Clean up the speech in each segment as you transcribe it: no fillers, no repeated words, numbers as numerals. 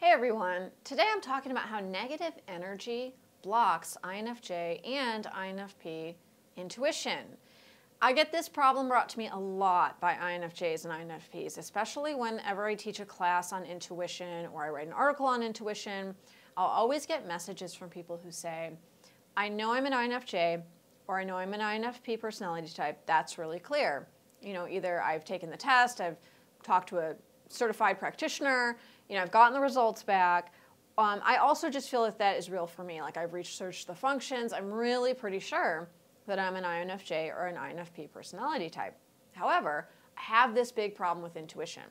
Hey everyone, today I'm talking about how negative energy blocks INFJ and INFP intuition. I get this problem brought to me a lot by INFJs and INFPs, especially whenever I teach a class on intuition or I write an article on intuition. I'll always get messages from people who say, I know I'm an INFJ or I know I'm an INFP personality type. That's really clear. Either I've taken the test, I've talked to a certified practitioner, I've gotten the results back. I also just feel like that is real for me. Like I've researched the functions. I'm really pretty sure that I'm an INFJ or an INFP personality type. However, I have this big problem with intuition.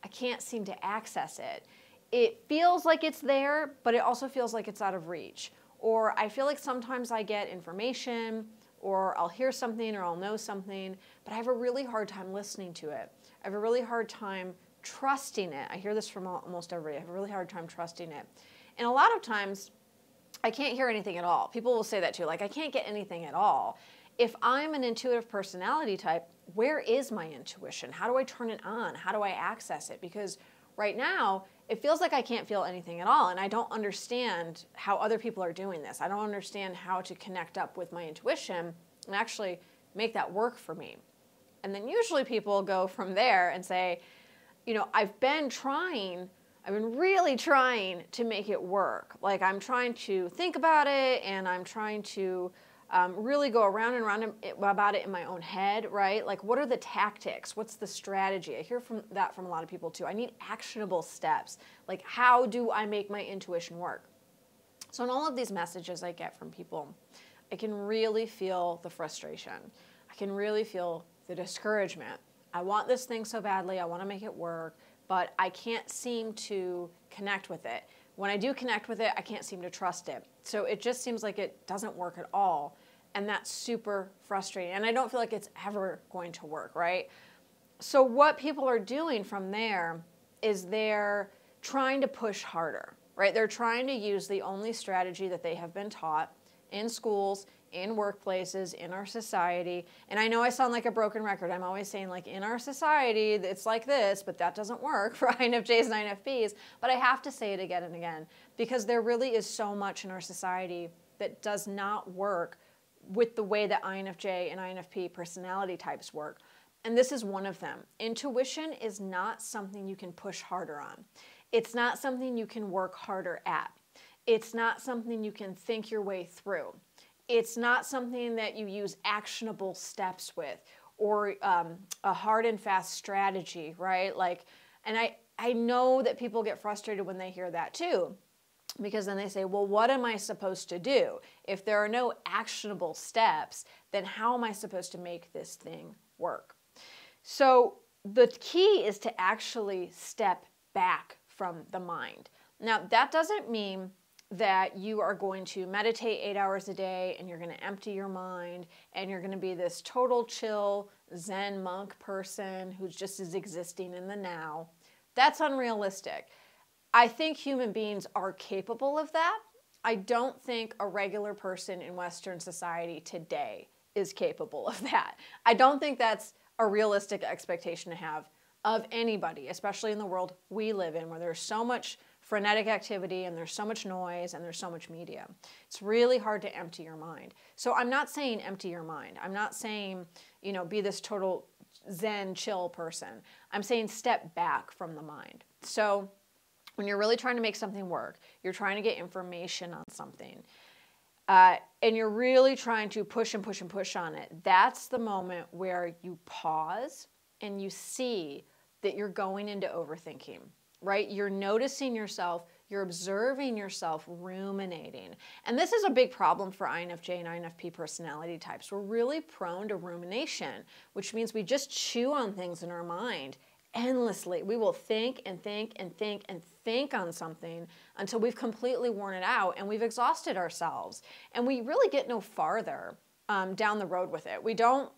I can't seem to access it. It feels like it's there, but it also feels like it's out of reach. Or I feel like sometimes I get information or I'll hear something or I'll know something, but I have a really hard time listening to it. I have a really hard time trusting it. I hear this from almost everybody. I have a really hard time trusting it. And a lot of times, I can't hear anything at all. People will say that too, like I can't get anything at all. If I'm an intuitive personality type, where is my intuition? How do I turn it on? How do I access it? Because right now, it feels like I can't feel anything at all, and I don't understand how other people are doing this. I don't understand how to connect up with my intuition and actually make that work for me. And then usually people go from there and say, I've been really trying to make it work. Like I'm trying to think about it and I'm trying to really go around and around about it in my own head, right? Like what are the tactics? What's the strategy? I hear that from a lot of people too. I need actionable steps. Like how do I make my intuition work? So in all of these messages I get from people, I can really feel the frustration. I can really feel the discouragement. I want this thing so badly, I want to make it work, but I can't seem to connect with it. When I do connect with it, I can't seem to trust it. So it just seems like it doesn't work at all, and that's super frustrating. And I don't feel like it's ever going to work, right? So what people are doing from there is they're trying to push harder, right? They're trying to use the only strategy that they have been taught in schools, in workplaces, in our society. And I know I sound like a broken record. I'm always saying like in our society, it's like this, but that doesn't work for INFJs and INFPs. But I have to say it again and again because there really is so much in our society that does not work with the way that INFJ and INFP personality types work. And this is one of them. Intuition is not something you can push harder on. It's not something you can work harder at. It's not something you can think your way through. It's not something that you use actionable steps with or a hard and fast strategy, right? And I know that people get frustrated when they hear that too, because then they say, well, what am I supposed to do? If there are no actionable steps, then how am I supposed to make this thing work? So the key is to actually step back from the mind. Now, that doesn't mean that you are going to meditate 8 hours a day and you're going to empty your mind and you're going to be this total chill Zen monk person who just is existing in the now. That's unrealistic. I think human beings are capable of that. I don't think a regular person in Western society today is capable of that. I don't think that's a realistic expectation to have of anybody, especially in the world we live in where there's so much frenetic activity and there's so much noise and there's so much media. It's really hard to empty your mind. So I'm not saying empty your mind. I'm not saying, be this total Zen chill person. I'm saying step back from the mind. So when you're really trying to make something work, you're trying to get information on something, and you're really trying to push and push and push on it, that's the moment where you pause and you see that you're going into overthinking. Right? You're noticing yourself, you're observing yourself, ruminating. And this is a big problem for INFJ and INFP personality types. We're really prone to rumination, which means we just chew on things in our mind endlessly. We will think and think and think and think on something until we've completely worn it out and we've exhausted ourselves. And we really get no farther down the road with it. We don't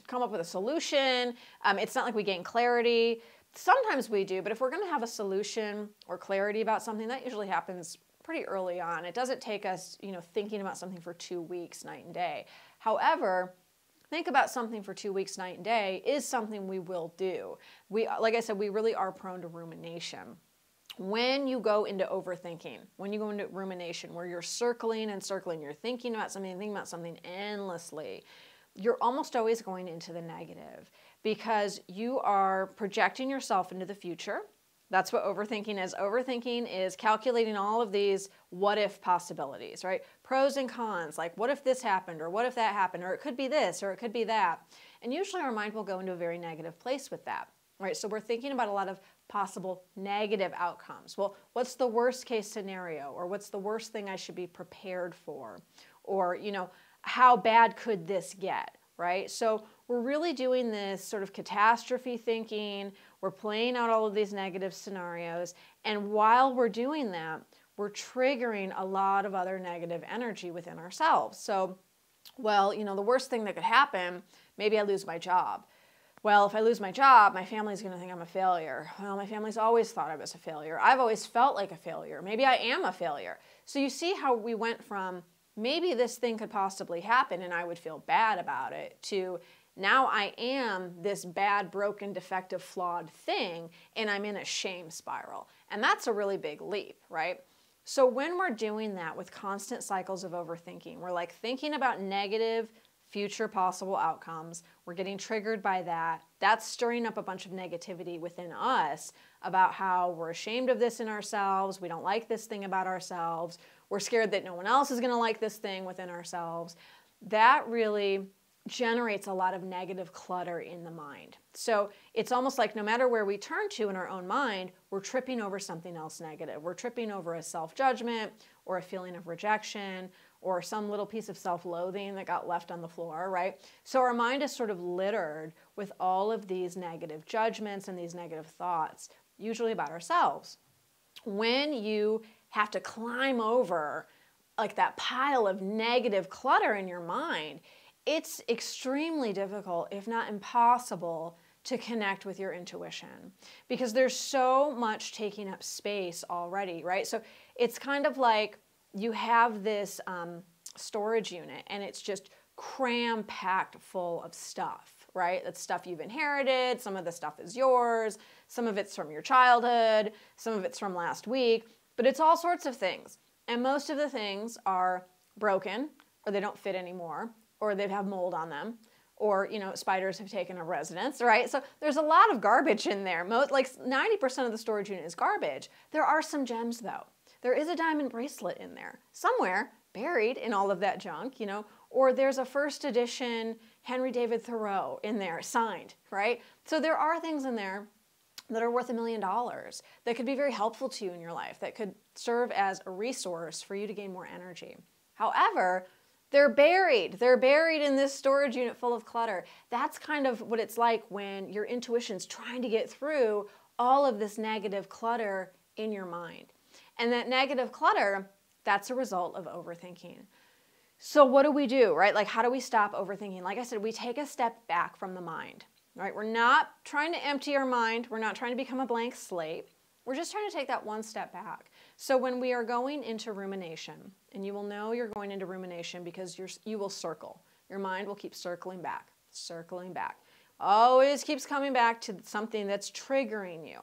come up with a solution. It's not like we gain clarity. Sometimes we do, but if we're going to have a solution or clarity about something, that usually happens pretty early on. It doesn't take us, thinking about something for 2 weeks, night and day. However, think about something for 2 weeks, night and day is something we will do. Like I said, we really are prone to rumination. When you go into overthinking, when you go into rumination, where you're circling and circling, you're thinking about something endlessly, you're almost always going into the negative because you are projecting yourself into the future. That's what overthinking is. Overthinking is calculating all of these what if possibilities, right? Pros and cons, like what if this happened, or what if that happened, or it could be this, or it could be that. And usually our mind will go into a very negative place with that, right? So we're thinking about a lot of possible negative outcomes. Well, what's the worst case scenario? Or what's the worst thing I should be prepared for? Or, how bad could this get, right? So we're really doing this sort of catastrophe thinking. We're playing out all of these negative scenarios. And while we're doing that, we're triggering a lot of other negative energy within ourselves. So, well, the worst thing that could happen, maybe I lose my job. Well, if I lose my job, my family's going to think I'm a failure. Well, my family's always thought I was a failure. I've always felt like a failure. Maybe I am a failure. So you see how we went from maybe this thing could possibly happen and I would feel bad about it to now I am this bad, broken, defective, flawed thing and I'm in a shame spiral. And that's a really big leap, right? So when we're doing that with constant cycles of overthinking, we're like thinking about negative future possible outcomes. We're getting triggered by that. That's stirring up a bunch of negativity within us about how we're ashamed of this in ourselves. We don't like this thing about ourselves. We're scared that no one else is going to like this thing within ourselves. That really generates a lot of negative clutter in the mind. So it's almost like no matter where we turn to in our own mind, we're tripping over something else negative. We're tripping over a self-judgment or a feeling of rejection or some little piece of self-loathing that got left on the floor, right? So our mind is sort of littered with all of these negative judgments and these negative thoughts, usually about ourselves. When you have to climb over like that pile of negative clutter in your mind, it's extremely difficult, if not impossible, to connect with your intuition because there's so much taking up space already, right? So it's kind of like you have this storage unit and it's just cram-packed full of stuff, right? That's stuff you've inherited. Some of the stuff is yours. Some of it's from your childhood. Some of it's from last week. But it's all sorts of things. And most of the things are broken or they don't fit anymore or they have mold on them or, spiders have taken up residence, right? So there's a lot of garbage in there. Like 90% of the storage unit is garbage. There are some gems though. There is a diamond bracelet in there somewhere buried in all of that junk, or there's a first edition Henry David Thoreau in there signed, right? So there are things in there that are worth $1 million that could be very helpful to you in your life, that could serve as a resource for you to gain more energy. However, they're buried. They're buried in this storage unit full of clutter. That's kind of what it's like when your intuition's trying to get through all of this negative clutter in your mind. And that negative clutter, that's a result of overthinking. So what do we do, right? Like, how do we stop overthinking? Like I said, we take a step back from the mind, right? We're not trying to empty our mind. We're not trying to become a blank slate. We're just trying to take that one step back. So when we are going into rumination, and you will know you're going into rumination because you will circle. Your mind will keep circling back, circling back. Always keeps coming back to something that's triggering you.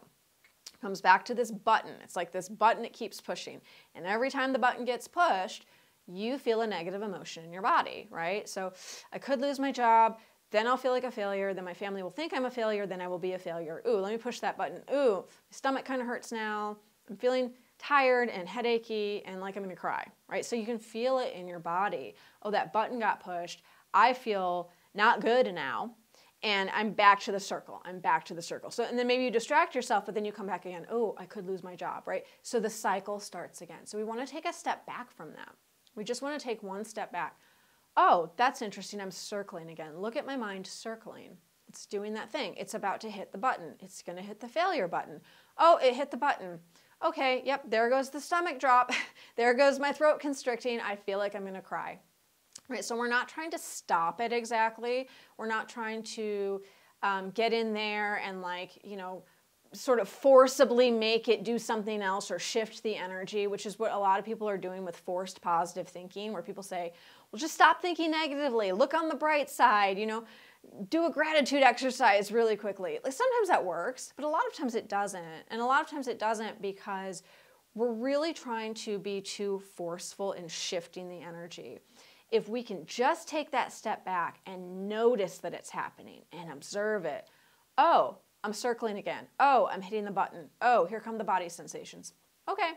Comes back to this button. It's like this button it keeps pushing. And every time the button gets pushed, you feel a negative emotion in your body, right? So I could lose my job. Then I'll feel like a failure. Then my family will think I'm a failure. Then I will be a failure. Ooh, let me push that button. Ooh, my stomach kind of hurts now. I'm feeling tired and headachy and like I'm going to cry, right? So you can feel it in your body. Oh, that button got pushed. I feel not good now. And I'm back to the circle. I'm back to the circle. So, and then maybe you distract yourself, but then you come back again. Oh, I could lose my job, right? So the cycle starts again. So we want to take a step back from that. We just want to take one step back. Oh, that's interesting. I'm circling again. Look at my mind circling. It's doing that thing. It's about to hit the button. It's going to hit the failure button. Oh, it hit the button. Okay, yep, there goes the stomach drop. There goes my throat constricting. I feel like I'm going to cry. Right, so we're not trying to stop it exactly. We're not trying to get in there and sort of forcibly make it do something else or shift the energy, which is what a lot of people are doing with forced positive thinking, where people say, well, just stop thinking negatively. Look on the bright side, do a gratitude exercise really quickly. Like sometimes that works, but a lot of times it doesn't. And a lot of times it doesn't because we're really trying to be too forceful in shifting the energy. If we can just take that step back and notice that it's happening and observe it. Oh, I'm circling again. Oh, I'm hitting the button. Oh, here come the body sensations. Okay.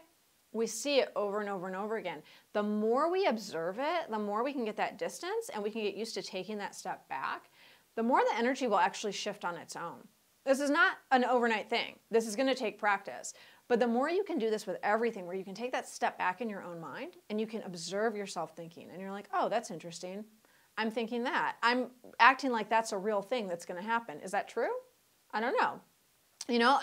We see it over and over and over again. The more we observe it, the more we can get that distance and we can get used to taking that step back, the more the energy will actually shift on its own. This is not an overnight thing. This is going to take practice. But the more you can do this with everything, where you can take that step back in your own mind and you can observe yourself thinking, and you're like, oh, that's interesting. I'm thinking that. I'm acting like that's a real thing that's going to happen. Is that true? I don't know. You know,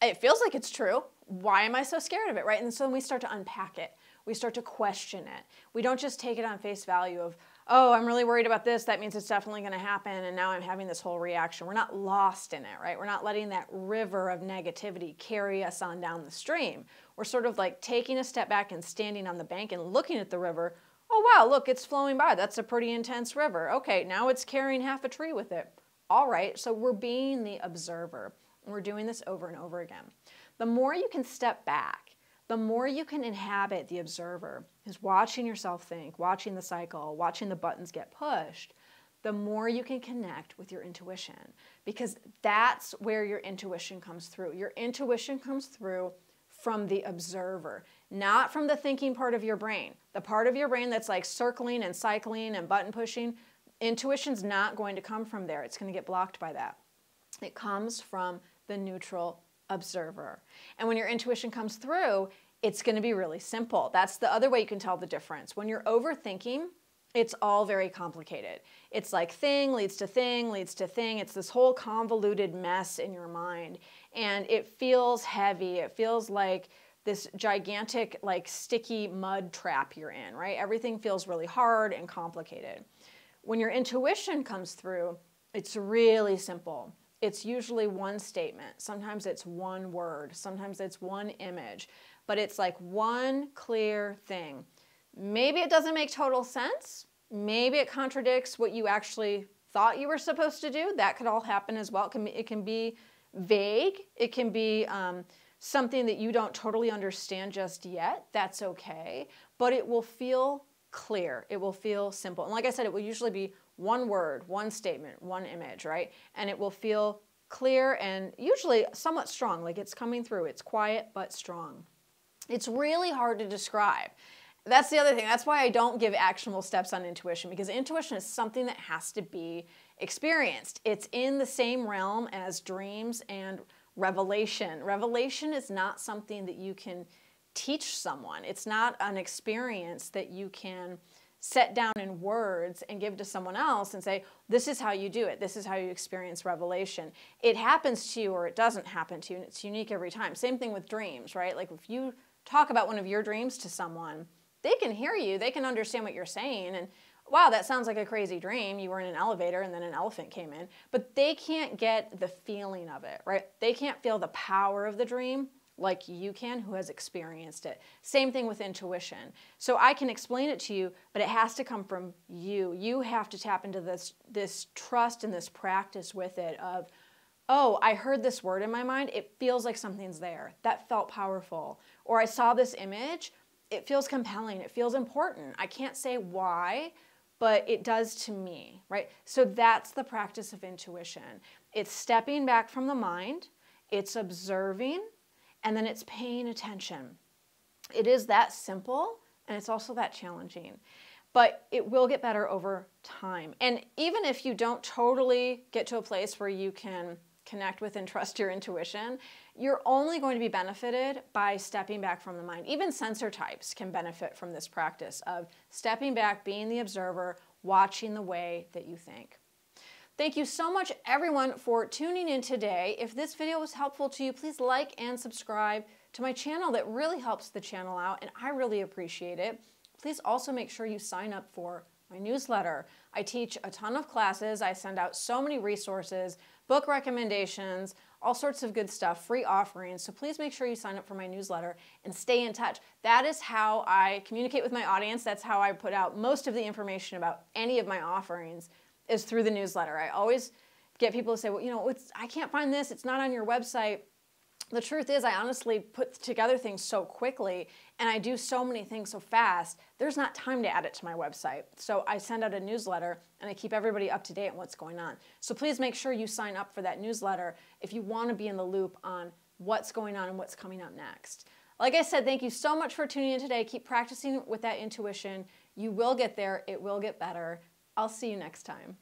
it feels like it's true. Why am I so scared of it, right? And so then we start to unpack it. We start to question it. We don't just take it on face value of, oh, I'm really worried about this. That means it's definitely going to happen. And now I'm having this whole reaction. We're not lost in it, right? We're not letting that river of negativity carry us on down the stream. We're sort of like taking a step back and standing on the bank and looking at the river. Oh, wow, look, it's flowing by. That's a pretty intense river. Okay, now it's carrying half a tree with it. All right, so we're being the observer. And we're doing this over and over again. The more you can step back, the more you can inhabit the observer, is watching yourself think, watching the cycle, watching the buttons get pushed, the more you can connect with your intuition, because that's where your intuition comes through. Your intuition comes through from the observer, not from the thinking part of your brain. The part of your brain that's like circling and cycling and button pushing, intuition's not going to come from there. It's going to get blocked by that. It comes from the neutral observer. And when your intuition comes through, it's going to be really simple. That's the other way you can tell the difference. When you're overthinking, it's all very complicated. It's like thing leads to thing leads to thing. It's this whole convoluted mess in your mind. And it feels heavy. It feels like this gigantic, like sticky mud trap you're in, right? Everything feels really hard and complicated. When your intuition comes through, it's really simple. It's usually one statement. Sometimes it's one word. Sometimes it's one image. But it's like one clear thing. Maybe it doesn't make total sense. Maybe it contradicts what you actually thought you were supposed to do. That could all happen as well. It can be vague. It can be something that you don't totally understand just yet. That's okay. But it will feel clear. It will feel simple. And like I said, it will usually be one word, one statement, one image, right? And it will feel clear and usually somewhat strong, like it's coming through. It's quiet but strong. It's really hard to describe. That's the other thing. That's why I don't give actionable steps on intuition, because intuition is something that has to be experienced. It's in the same realm as dreams and revelation. Revelation is not something that you can teach someone. It's not an experience that you can set down in words and give to someone else and say, this is how you do it. This is how you experience revelation. It happens to you or it doesn't happen to you, and it's unique every time. Same thing with dreams, right? Like if you talk about one of your dreams to someone, they can hear you, they can understand what you're saying, and wow, that sounds like a crazy dream. You were in an elevator and then an elephant came in, but they can't get the feeling of it, right? They can't feel the power of the dream like you can, who has experienced it. Same thing with intuition. So I can explain it to you, but it has to come from you. You have to tap into this trust and this practice with it of, oh, I heard this word in my mind. It feels like something's there. That felt powerful. Or I saw this image. It feels compelling. It feels important. I can't say why, but it does to me, right? So that's the practice of intuition. It's stepping back from the mind. It's observing. And then it's paying attention. It is that simple, and it's also that challenging. But it will get better over time. And even if you don't totally get to a place where you can connect with and trust your intuition, you're only going to be benefited by stepping back from the mind. Even sensor types can benefit from this practice of stepping back, being the observer, watching the way that you think. Thank you so much, everyone, for tuning in today. If this video was helpful to you, please like and subscribe to my channel. That really helps the channel out, and I really appreciate it. Please also make sure you sign up for my newsletter. I teach a ton of classes. I send out so many resources, book recommendations, all sorts of good stuff, free offerings. So please make sure you sign up for my newsletter and stay in touch. That is how I communicate with my audience. That's how I put out most of the information about any of my offerings. is through the newsletter. I always get people to say, well, I can't find this. It's not on your website. The truth is, I honestly put together things so quickly and I do so many things so fast, there's not time to add it to my website. So I send out a newsletter and I keep everybody up to date on what's going on. So please make sure you sign up for that newsletter if you want to be in the loop on what's going on and what's coming up next. Like I said, thank you so much for tuning in today. Keep practicing with that intuition. You will get there. It will get better. I'll see you next time.